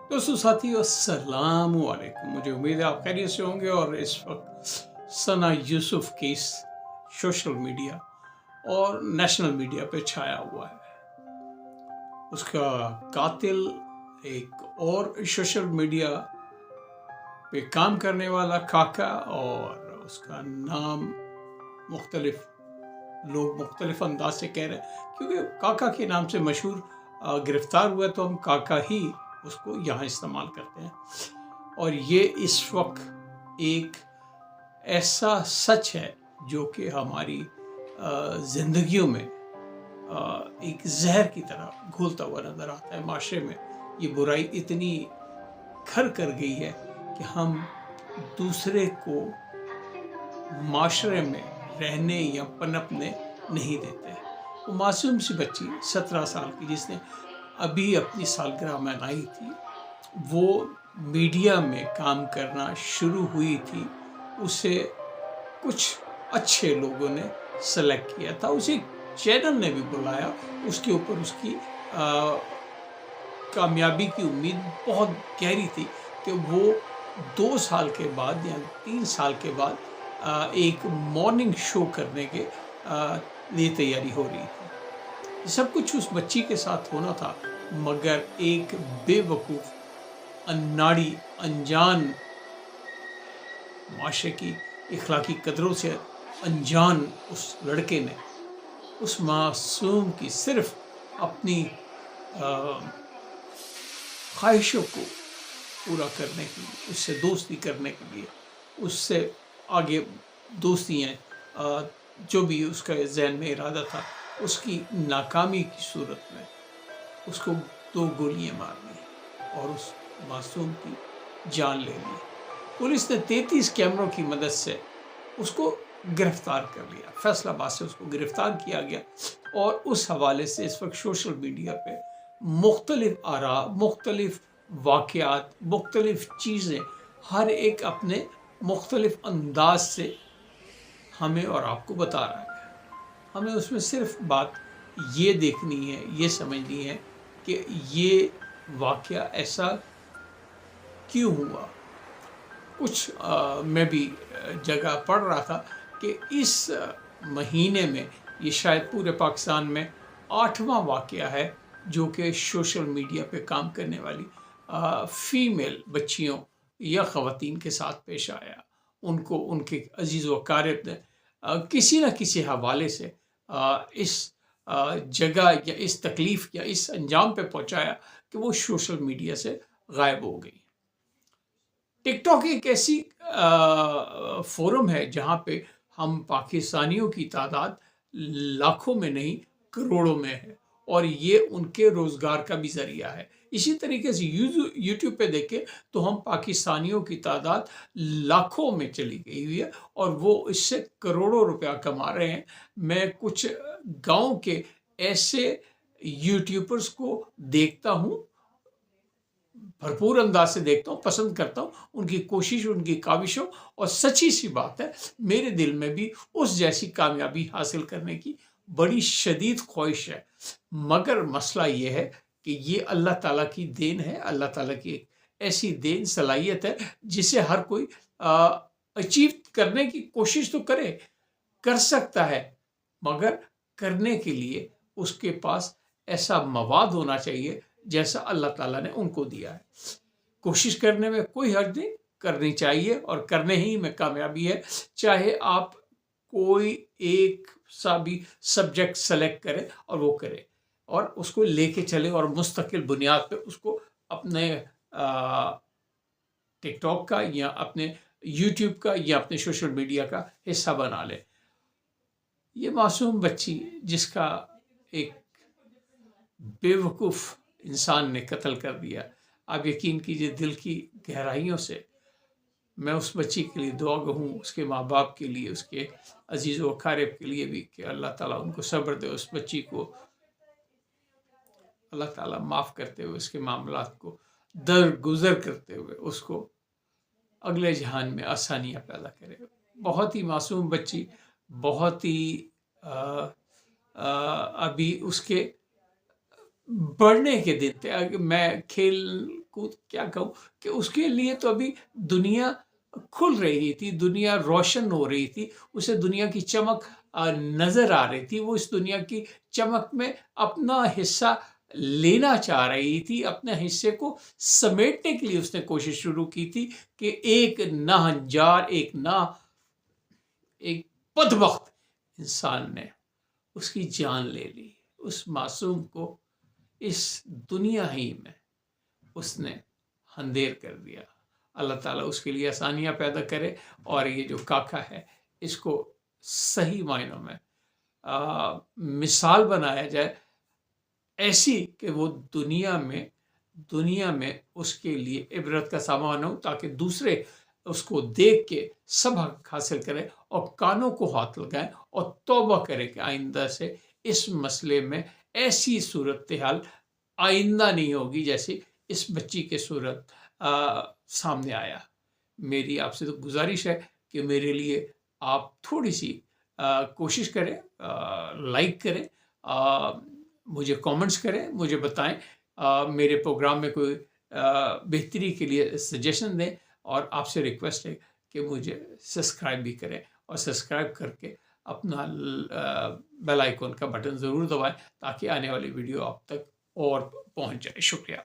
दोस्तों साथियों अस्सलाम वालेकुम। मुझे उम्मीद है आप खैरियत से होंगे। और इस वक्त सना यूसुफ केस सोशल मीडिया और नेशनल मीडिया पे छाया हुआ है। उसका कातिल एक और सोशल मीडिया पे काम करने वाला काका, और उसका नाम मुख्तलिफ लोग मुख्तलिफ अंदाज से कह रहे हैं, क्योंकि काका के नाम से मशहूर गिरफ्तार हुआ तो हम काका ही उसको यहाँ इस्तेमाल करते हैं। और ये इस वक्त एक ऐसा सच है जो कि हमारी ज़िंदगियों में एक जहर की तरह घुलता हुआ नज़र आता है। माशरे में ये बुराई इतनी घर कर गई है कि हम दूसरे को माशरे में रहने या पनपने नहीं देते। वो मासूम सी बच्ची 17 साल की जिसने अभी अपनी सालगिरह मनाई थी, वो मीडिया में काम करना शुरू हुई थी। उसे कुछ अच्छे लोगों ने सेलेक्ट किया था, उसे चैनल ने भी बुलाया। उसके ऊपर उसकी कामयाबी की उम्मीद बहुत गहरी थी कि वो 2 साल के बाद या 3 साल के बाद एक मॉर्निंग शो करने के लिए तैयारी हो रही थी। सब कुछ उस बच्ची के साथ होना था, मगर एक बेवकूफ़, अनाड़ी, अनजान, माशरे की इखलाकी कदरों से अनजान उस लड़के ने उस मासूम की सिर्फ अपनी ख्वाहिशों को पूरा करने के लिए, उससे दोस्ती करने के लिए, उससे आगे दोस्तियाँ जो भी उसका ज़हन में इरादा था, उसकी नाकामी की सूरत में उसको 2 गोलियां मार दी और उस मासूम की जान ले ली। पुलिस ने 33 कैमरों की मदद से उसको गिरफ्तार कर लिया। फैसलाबाद से उसको गिरफ्तार किया गया और उस हवाले से इस वक्त सोशल मीडिया पे मुख्तलिफ आरा, मुख्तलिफ वाक़यात, मुख्तलिफ चीज़ें, हर एक अपने मुख्तलिफ अंदाज से हमें और आपको बता रहा है। हमें उसमें सिर्फ बात ये देखनी है, ये समझनी है कि ये वाक़या ऐसा क्यों हुआ। कुछ मैं भी जगह पढ़ रहा था कि इस महीने में ये शायद पूरे पाकिस्तान में 8वां वाक़या है जो कि सोशल मीडिया पे काम करने वाली फ़ीमेल बच्चियों या ख़वातीन के साथ पेश आया। उनको उनके अजीज़ व अक़ारिब ने किसी न किसी हवाले से इस जगह या इस तकलीफ़ या इस अंजाम पे पहुंचाया कि वो सोशल मीडिया से गायब हो गई। टिकटॉक एक ऐसी फोरम है जहाँ पे हम पाकिस्तानियों की तादाद लाखों में नहीं करोड़ों में है, और ये उनके रोज़गार का भी ज़रिया है। इसी तरीके से यूट्यूब पे देखें तो हम पाकिस्तानियों की तादाद लाखों में चली गई हुई है और वो इससे करोड़ों रुपया कमा रहे हैं। मैं कुछ गांव के ऐसे यूट्यूबर्स को देखता हूँ, भरपूर अंदाज से देखता हूँ, पसंद करता हूँ उनकी कोशिश, उनकी काविशों, और सच्ची सी बात है मेरे दिल में भी उस जैसी कामयाबी हासिल करने की बड़ी शदीद ख्वाहिश है। मगर मसला ये है कि ये अल्लाह ताला की देन है, अल्लाह ताला की एक ऐसी देन, सलाहियत है जिसे हर कोई अचीव करने की कोशिश तो कर सकता है, मगर करने के लिए उसके पास ऐसा मवाद होना चाहिए जैसा अल्लाह ताला ने उनको दिया है। कोशिश करने में कोई हर्ज नहीं, करनी चाहिए और करने ही में कामयाबी है। चाहे आप कोई एक सा भी सब्जेक्ट सेलेक्ट करें और वो करे और उसको लेके चले और मुस्तकिल बुनियाद पे उसको अपने टिकटॉक का या अपने यूट्यूब का या अपने सोशल मीडिया का हिस्सा बना ले। ये मासूम बच्ची जिसका एक बेवकूफ़ इंसान ने कत्ल कर दिया, आप यकीन कीजिए दिल की गहराइयों से मैं उस बच्ची के लिए दुआ गो हूँ, उसके माँ बाप के लिए, उसके अजीज़ व अक़ारिब के लिए भी कि अल्लाह ताला उनको सब्र दे। उस बच्ची को अल्लाह ताला माफ़ करते हुए, उसके मामलात को दरगुजर करते हुए उसको अगले जहान में आसानियाँ पैदा करे। बहुत ही मासूम बच्ची, बहुत ही अभी उसके बढ़ने के दिन थे। मैं खेल क्या कहूँ कि उसके लिए तो अभी दुनिया खुल रही थी, दुनिया रोशन हो रही थी, उसे दुनिया की चमक नज़र आ रही थी। वो इस दुनिया की चमक में अपना हिस्सा लेना चाह रही थी, अपने हिस्से को समेटने के लिए उसने कोशिश शुरू की थी कि एक नाहंजार, एक बदबख्त इंसान ने उसकी जान ले ली। उस मासूम को इस दुनिया ही में उसने अंधेर कर दिया। अल्लाह ताला उसके लिए आसानियाँ पैदा करे और ये जो काका है इसको सही मायनों में मिसाल बनाया जाए, ऐसी कि वो दुनिया में उसके लिए इबरत का सामान हो, ताकि दूसरे उसको देख के सबक हासिल करें और कानों को हाथ लगाएं और तौबा करें कि आइंदा से इस मसले में ऐसी सूरत हाल आइंदा नहीं होगी जैसे इस बच्ची के सूरत सामने आया। मेरी आपसे तो गुजारिश है कि मेरे लिए आप थोड़ी सी कोशिश करें, लाइक करें, मुझे कमेंट्स करें, मुझे बताएं, मेरे प्रोग्राम में कोई बेहतरी के लिए सजेशन दें, और आपसे रिक्वेस्ट है कि मुझे सब्सक्राइब भी करें और सब्सक्राइब करके अपना बेल आइकन का बटन ज़रूर दबाएं ताकि आने वाली वीडियो आप तक और पहुंच जाए। शुक्रिया।